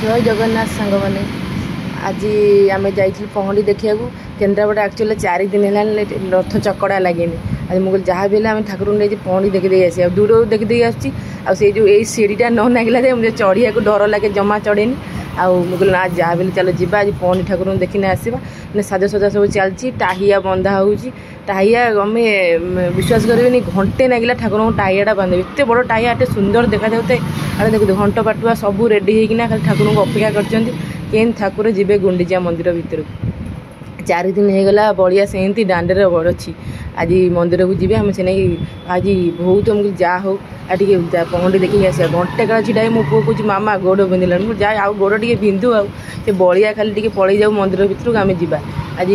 जय जगन्नाथ सांग मैंने आज आम जा पहड़ी देखा केन्द्रापड़ा एक्चुअली 4 दिन है रथ चकड़ा लगे आज मुझे जहाँ भी आम ठाकुर नहीं पहड़ी देखी आस दूर देखी आसी जो यही सीढ़ीटा न लगे मुझे चढ़िया डर लगे जमा चढ़ेनी मुझे ना जहाँ भी चलो जी आज पहड़ी ठाकुर देखने आसवा साजसजा सब चलती टाहिया बंधा हो टाहिया आम विश्वास करें घंटे लगे ठाकुर टाहियाटा बांधे एत बड़ टाहिया एटे सुंदर देखा जाए अरे देखो घंट पाटुआ सब रेडी होना खाली ठाकुर को अपेक्षा कर ठाकुर जीवे गुंडीचा मंदिर भितर 4 दिन होगला बलिया सेमती दांडे अच्छी आज मंदिर को जी आम से आज बहुत मुझे जा हो आगे पहड़ी देखिए आस घंटे काल छिड़ा मो पु कह मामा गोड़ बिंधिला जाए आ गोड़ टे बिंधु से बलिया खाली टे पलि जाऊ मंदिर भितर आम जा आज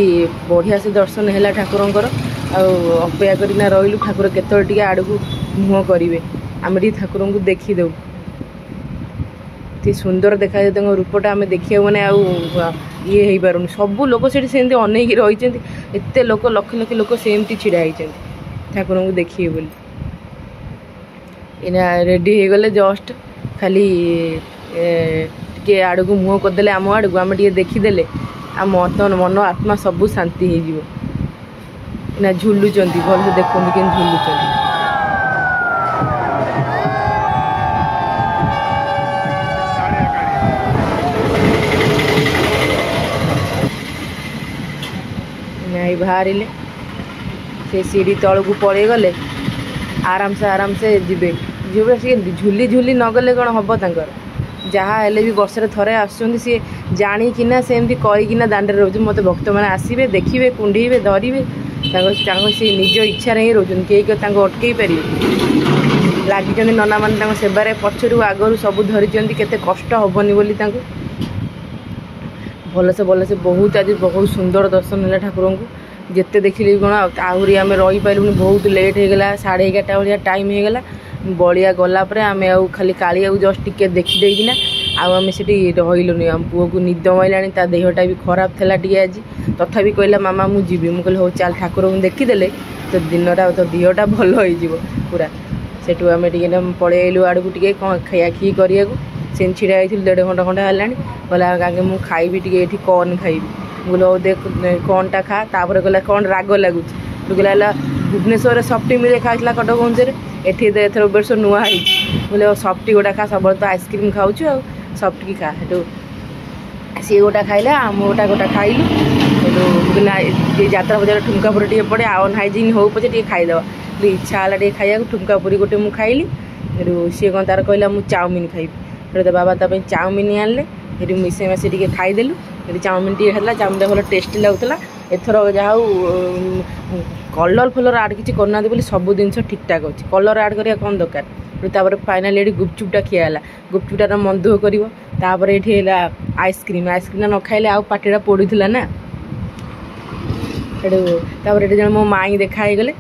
बढ़िया से दर्शन है ठाकुर अपेक्षा करना रही ठाकुर केत आड़ को मुँह करेंगे आम ठाकुर को देखीदे सुंदर देखा जाए रूपटा आम देखा मैंने ये हो पार सब लोग से अनेक रही एत लोक लक्ष लक्ष लोक सेमती छिड़ा होती ठाकुर को देखिए बोली इना रेडी हो गले जस्ट खाली टे आड़ को मुँह करदे आम आड़ को आम टे देखीदे आम मन आत्मा सब शांति हो झुलुंट भल से देखते कि झुलुंट बाहर से सीढ़ी तल को पड़े गले आराम से जीवे जो सी झुली झुली न गले कौन हम तर जहाँ हेले भी वर्ष थे आसुँच सी जाणिकिना सेमती करना दांडे रोज मत भक्त मैंने आसवे देखिए कुंडे धरवे सी निज इच्छा ही रोचन कई अटकई पारे लगी नना मान सेवार पछरू आगरू सब धरी केते कष्ट हेनी बोली भलसे बहुत आज बहुत सुंदर दर्शन है ठाकुर को जिते देखिले कौन आहरी आम रही पारूनी बहुत लेट होगला 11:30 भाया टाइम होगला बलिया गलापर आम खाली कालिया जस्ट टिके देखीदेना आम से रही आम पुओ को निद माइला देहटा भी खराब था आज तथापि कहला मामा मुझे मुझे हो चल ठाकुर को देखीदे तो दिनटा तो देहटा भल हो पूरा सेठू आम पलि आलु आड़ को टे खियाखी करा से छिड़ा होती 1.5 घंटा खंडा है गला आगे मुझे खाइबी टे कॉर्न खाइबी बोले हो देख कॉर्नटा खा तापर कहला कौन राग लगुच कहला भुवनेश्वर सफ्टी मिले खाला कटक भुवनेश्वर एठी एथर वर्ष नुआ बोले सफ्टी गोटा खा सब तो आइसक्रीम खाऊ सफ्टी खा हेटू सी गोटा खाइला आम गोटा गोटा खाइलु हेटू यात्रा बजार ठुमका पुरी टे पड़े अनहाइजीन हो पचे टे खाईदे इच्छा है टे खाया ठुमका पुरी गोटे मुझे खाइली हेटू सी कौन तार कहला मुझे चाउमिन खाइबी तो बाबा ताप चाउमिन आनले ये मिसे मासे टे खाईदेलु ये चाउमिन टे खाला चाउमिन भल टेस्टी लगुला एथर जहाँ कलर फलर आड किसी करना बोली सब जिन ठीक ठाक अच्छे कलर आड करा कौन दरकार फाइनाल ये गुपचुपटा खियाला गुपचुपटा मन दुख कर ये आइसक्रीम न खाइले आ पाटिटा पोड़ा ना सेठू जन मो माई देखा गले